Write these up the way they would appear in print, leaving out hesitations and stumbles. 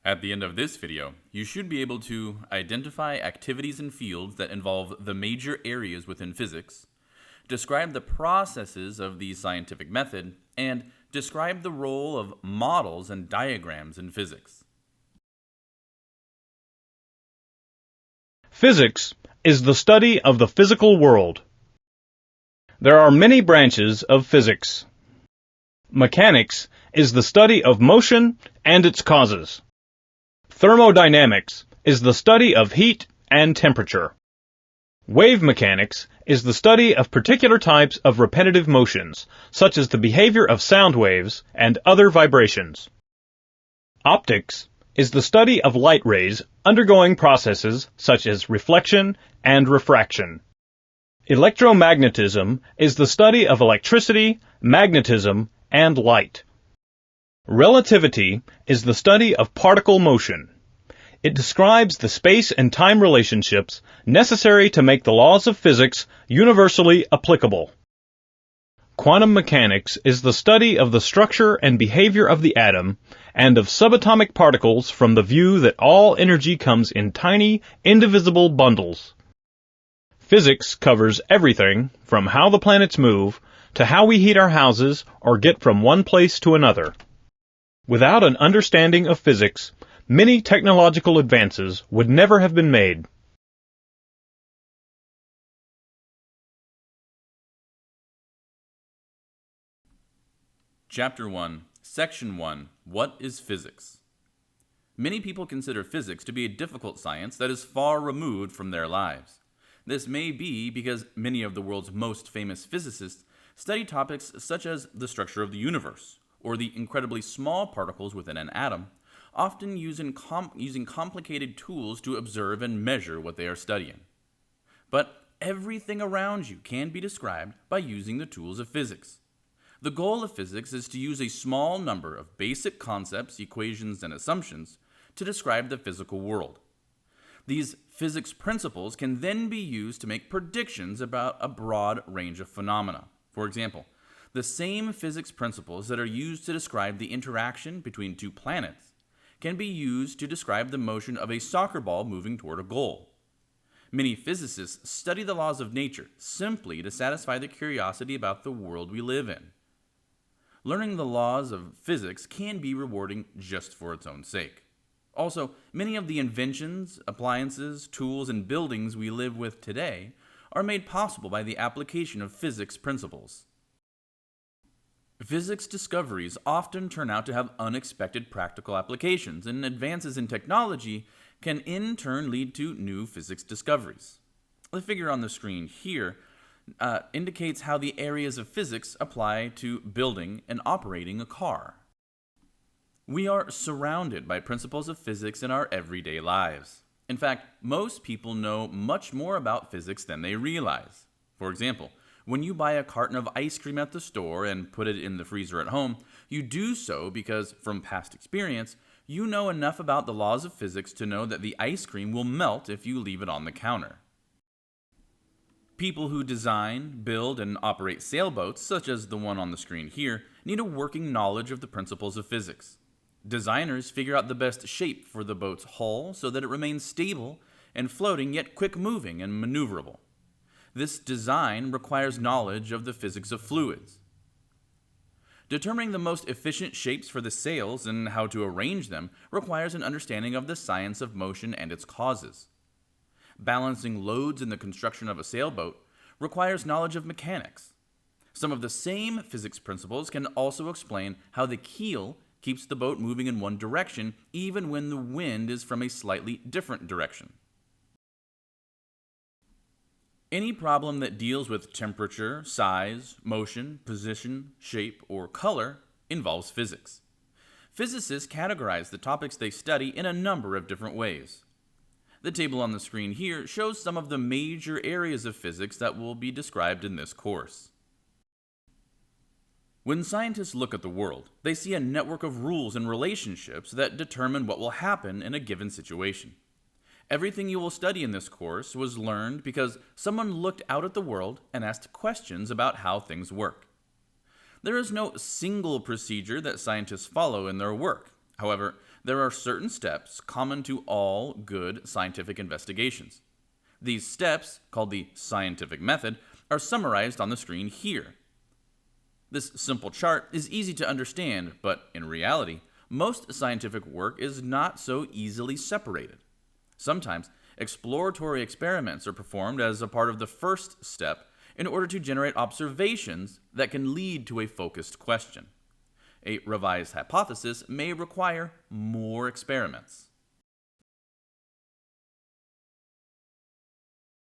At the end of this video, you should be able to identify activities and fields that involve the major areas within physics, describe the processes of the scientific method, and describe the role of models and diagrams in physics. Physics is the study of the physical world. There are many branches of physics. Mechanics is the study of motion and its causes. Thermodynamics is the study of heat and temperature. Wave mechanics is the study of particular types of repetitive motions, such as the behavior of sound waves and other vibrations. Optics is the study of light rays undergoing processes such as reflection and refraction. Electromagnetism is the study of electricity, magnetism, and light. Relativity is the study of particle motion. It describes the space and time relationships necessary to make the laws of physics universally applicable. Quantum mechanics is the study of the structure and behavior of the atom and of subatomic particles from the view that all energy comes in tiny, indivisible bundles. Physics covers everything from how the planets move to how we heat our houses or get from one place to another. Without an understanding of physics, many technological advances would never have been made. Chapter 1, Section 1, What is Physics? Many people consider physics to be a difficult science that is far removed from their lives. This may be because many of the world's most famous physicists study topics such as the structure of the universe, or the incredibly small particles within an atom, often using complicated tools to observe and measure what they are studying. But everything around you can be described by using the tools of physics. The goal of physics is to use a small number of basic concepts, equations, and assumptions to describe the physical world. These physics principles can then be used to make predictions about a broad range of phenomena. For example, the same physics principles that are used to describe the interaction between two planets can be used to describe the motion of a soccer ball moving toward a goal. Many physicists study the laws of nature simply to satisfy the curiosity about the world we live in. Learning the laws of physics can be rewarding just for its own sake. Also, many of the inventions, appliances, tools, and buildings we live with today are made possible by the application of physics principles. Physics discoveries often turn out to have unexpected practical applications, and advances in technology can in turn lead to new physics discoveries. The figure on the screen here indicates how the areas of physics apply to building and operating a car. We are surrounded by principles of physics in our everyday lives. In fact, most people know much more about physics than they realize. For example, when you buy a carton of ice cream at the store and put it in the freezer at home, you do so because, from past experience, you know enough about the laws of physics to know that the ice cream will melt if you leave it on the counter. People who design, build, and operate sailboats, such as the one on the screen here, need a working knowledge of the principles of physics. Designers figure out the best shape for the boat's hull so that it remains stable and floating yet quick-moving and maneuverable. This design requires knowledge of the physics of fluids. Determining the most efficient shapes for the sails and how to arrange them requires an understanding of the science of motion and its causes. Balancing loads in the construction of a sailboat requires knowledge of mechanics. Some of the same physics principles can also explain how the keel keeps the boat moving in one direction even when the wind is from a slightly different direction. Any problem that deals with temperature, size, motion, position, shape, or color involves physics. Physicists categorize the topics they study in a number of different ways. The table on the screen here shows some of the major areas of physics that will be described in this course. When scientists look at the world, they see a network of rules and relationships that determine what will happen in a given situation. Everything you will study in this course was learned because someone looked out at the world and asked questions about how things work. There is no single procedure that scientists follow in their work. However, there are certain steps common to all good scientific investigations. These steps, called the scientific method, are summarized on the screen here. This simple chart is easy to understand, but in reality, most scientific work is not so easily separated. Sometimes, exploratory experiments are performed as a part of the first step in order to generate observations that can lead to a focused question. A revised hypothesis may require more experiments.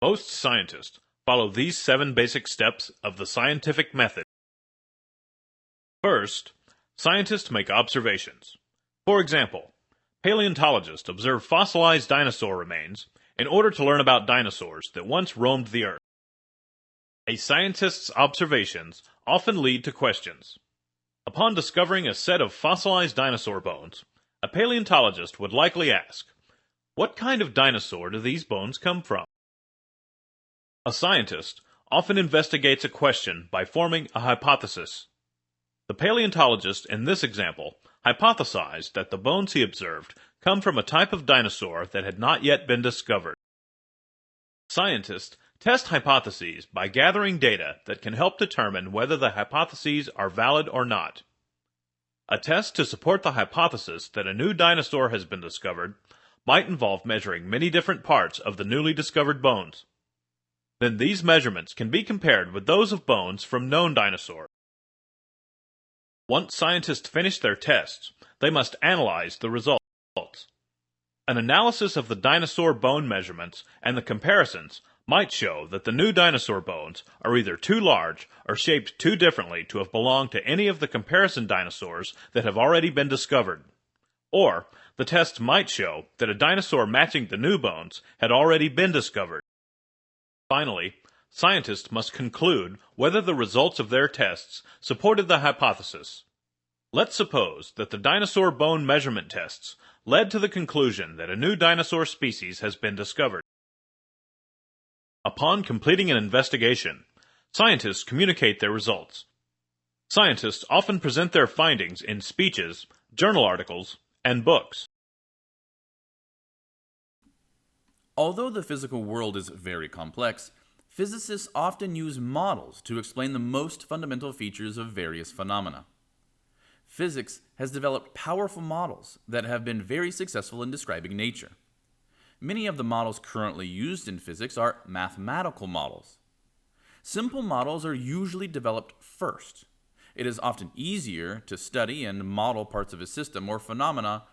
Most scientists follow these 7 basic steps of the scientific method. First, scientists make observations. For example, paleontologists observe fossilized dinosaur remains in order to learn about dinosaurs that once roamed the earth. A scientist's observations often lead to questions. Upon discovering a set of fossilized dinosaur bones, a paleontologist would likely ask, what kind of dinosaur do these bones come from? A scientist often investigates a question by forming a hypothesis. The paleontologist in this example hypothesized that the bones he observed come from a type of dinosaur that had not yet been discovered. Scientists test hypotheses by gathering data that can help determine whether the hypotheses are valid or not. A test to support the hypothesis that a new dinosaur has been discovered might involve measuring many different parts of the newly discovered bones. Then these measurements can be compared with those of bones from known dinosaurs. Once scientists finish their tests, they must analyze the results. An analysis of the dinosaur bone measurements and the comparisons might show that the new dinosaur bones are either too large or shaped too differently to have belonged to any of the comparison dinosaurs that have already been discovered. Or, the test might show that a dinosaur matching the new bones had already been discovered. Finally, scientists must conclude whether the results of their tests supported the hypothesis. Let's suppose that the dinosaur bone measurement tests led to the conclusion that a new dinosaur species has been discovered. Upon completing an investigation, scientists communicate their results. Scientists often present their findings in speeches, journal articles, and books. Although the physical world is very complex, physicists often use models to explain the most fundamental features of various phenomena. Physics has developed powerful models that have been very successful in describing nature. Many of the models currently used in physics are mathematical models. Simple models are usually developed first. It is often easier to study and model parts of a system or phenomena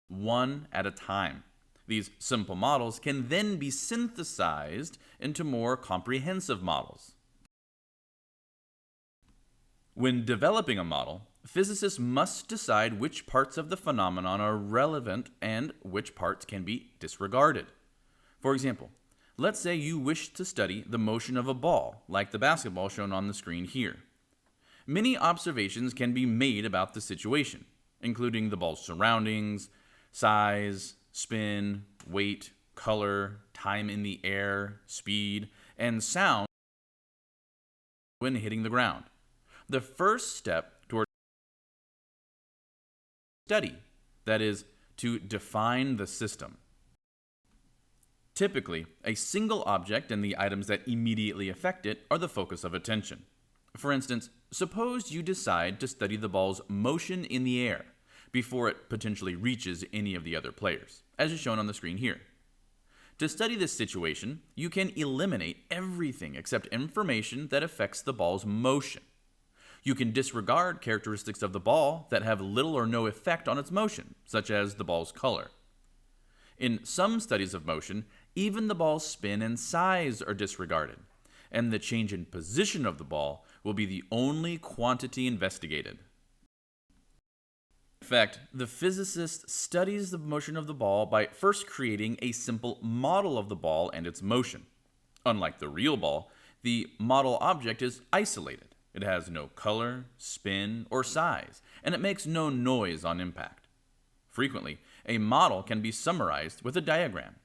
one at a time. These simple models can then be synthesized into more comprehensive models. When developing a model, physicists must decide which parts of the phenomenon are relevant and which parts can be disregarded. For example, let's say you wish to study the motion of a ball, like the basketball shown on the screen here. Many observations can be made about the situation, including the ball's surroundings, size, spin, weight, color, time in the air, speed, and sound when hitting the ground. The first step toward study, that is, to define the system. Typically, a single object and the items that immediately affect it are the focus of attention. For instance, suppose you decide to study the ball's motion in the air before it potentially reaches any of the other players, as is shown on the screen here. To study this situation, you can eliminate everything except information that affects the ball's motion. You can disregard characteristics of the ball that have little or no effect on its motion, such as the ball's color. In some studies of motion, even the ball's spin and size are disregarded, and the change in position of the ball will be the only quantity investigated. In fact, the physicist studies the motion of the ball by first creating a simple model of the ball and its motion. Unlike the real ball, the model object is isolated. It has no color, spin, or size, and it makes no noise on impact. Frequently, a model can be summarized with a diagram.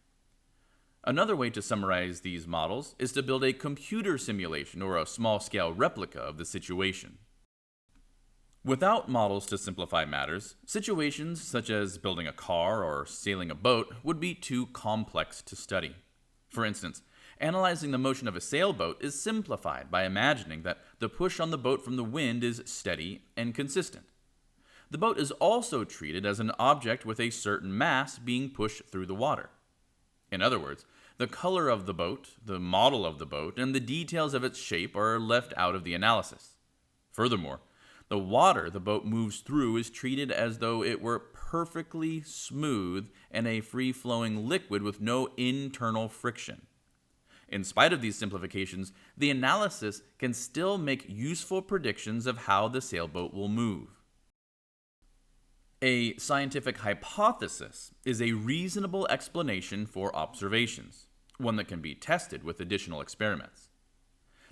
Another way to summarize these models is to build a computer simulation or a small-scale replica of the situation. Without models to simplify matters, situations such as building a car or sailing a boat would be too complex to study. For instance, analyzing the motion of a sailboat is simplified by imagining that the push on the boat from the wind is steady and consistent. The boat is also treated as an object with a certain mass being pushed through the water. In other words, the color of the boat, the model of the boat, and the details of its shape are left out of the analysis. Furthermore, the water the boat moves through is treated as though it were perfectly smooth and a free-flowing liquid with no internal friction. In spite of these simplifications, the analysis can still make useful predictions of how the sailboat will move. A scientific hypothesis is a reasonable explanation for observations, one that can be tested with additional experiments.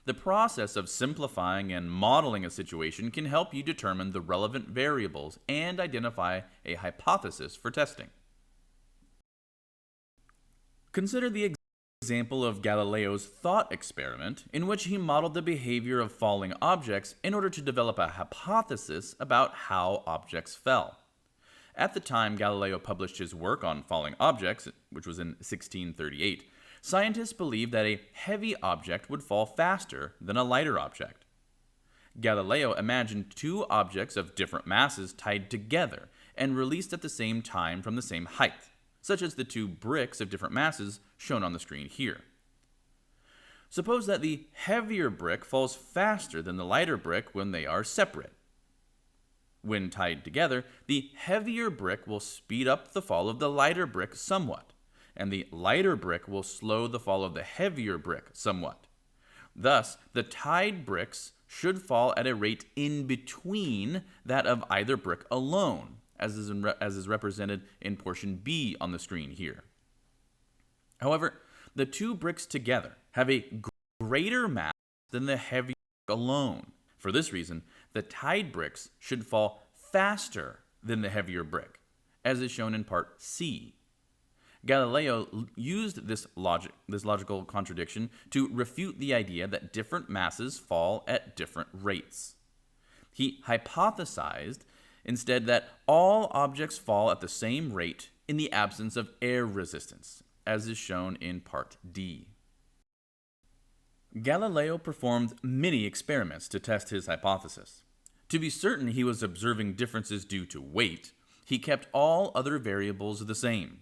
The process of simplifying and modeling a situation can help you determine the relevant variables and identify a hypothesis for testing. Consider the example of Galileo's thought experiment, in which he modeled the behavior of falling objects in order to develop a hypothesis about how objects fell. At the time Galileo published his work on falling objects, which was in 1638, scientists believed that a heavy object would fall faster than a lighter object. Galileo imagined two objects of different masses tied together and released at the same time from the same height, such as the two bricks of different masses shown on the screen here. Suppose that the heavier brick falls faster than the lighter brick when they are separate. When tied together, the heavier brick will speed up the fall of the lighter brick somewhat, and the lighter brick will slow the fall of the heavier brick somewhat. Thus, the tied bricks should fall at a rate in between that of either brick alone, as is represented in portion B on the screen here. However, the two bricks together have a greater mass than the heavier brick alone. For this reason, the tied bricks should fall faster than the heavier brick, as is shown in part C. Galileo used this logical contradiction to refute the idea that different masses fall at different rates. He hypothesized instead that all objects fall at the same rate in the absence of air resistance, as is shown in part D. Galileo performed many experiments to test his hypothesis. To be certain he was observing differences due to weight, he kept all other variables the same.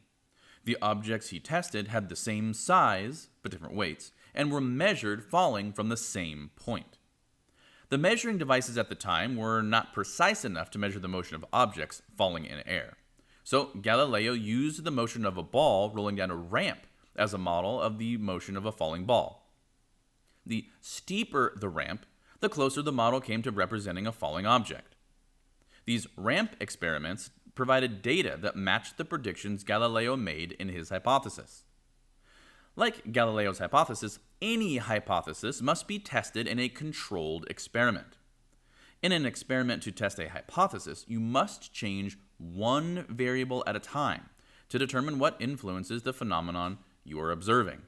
The objects he tested had the same size, but different weights, and were measured falling from the same point. The measuring devices at the time were not precise enough to measure the motion of objects falling in air. So Galileo used the motion of a ball rolling down a ramp as a model of the motion of a falling ball. The steeper the ramp, the closer the model came to representing a falling object. These ramp experiments provided data that matched the predictions Galileo made in his hypothesis. Like Galileo's hypothesis, any hypothesis must be tested in a controlled experiment. In an experiment to test a hypothesis, you must change one variable at a time to determine what influences the phenomenon you are observing.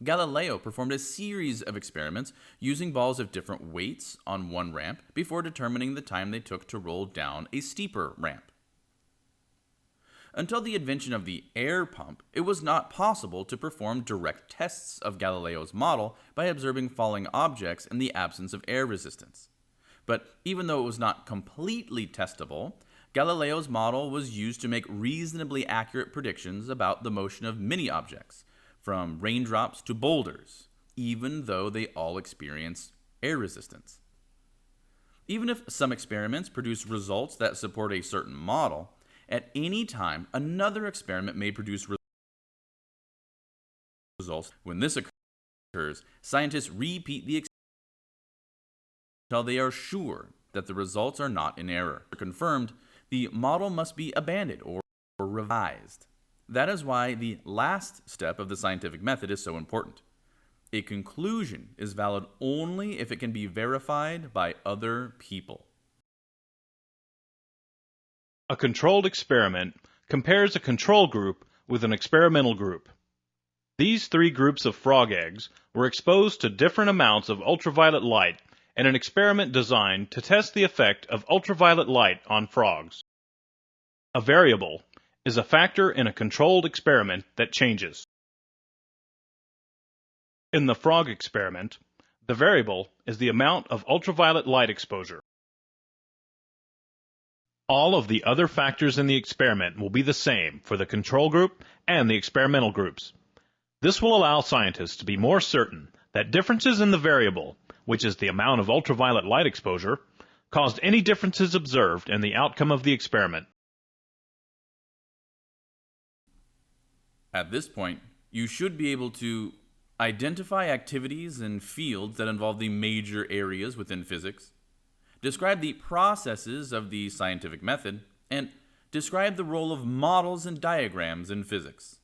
Galileo performed a series of experiments using balls of different weights on one ramp before determining the time they took to roll down a steeper ramp. Until the invention of the air pump, it was not possible to perform direct tests of Galileo's model by observing falling objects in the absence of air resistance. But even though it was not completely testable, Galileo's model was used to make reasonably accurate predictions about the motion of many objects, from raindrops to boulders, even though they all experience air resistance. Even if some experiments produce results that support a certain model, at any time another experiment may produce results. When this occurs, scientists repeat the experiment until they are sure that the results are not in error. Confirmed, the model must be abandoned or revised. That is why the last step of the scientific method is so important. A conclusion is valid only if it can be verified by other people. A controlled experiment compares a control group with an experimental group. These three groups of frog eggs were exposed to different amounts of ultraviolet light in an experiment designed to test the effect of ultraviolet light on frogs. A variable is a factor in a controlled experiment that changes. In the frog experiment, the variable is the amount of ultraviolet light exposure. All of the other factors in the experiment will be the same for the control group and the experimental groups. This will allow scientists to be more certain that differences in the variable, which is the amount of ultraviolet light exposure, caused any differences observed in the outcome of the experiment. At this point, you should be able to identify activities and fields that involve the major areas within physics, describe the processes of the scientific method, and describe the role of models and diagrams in physics.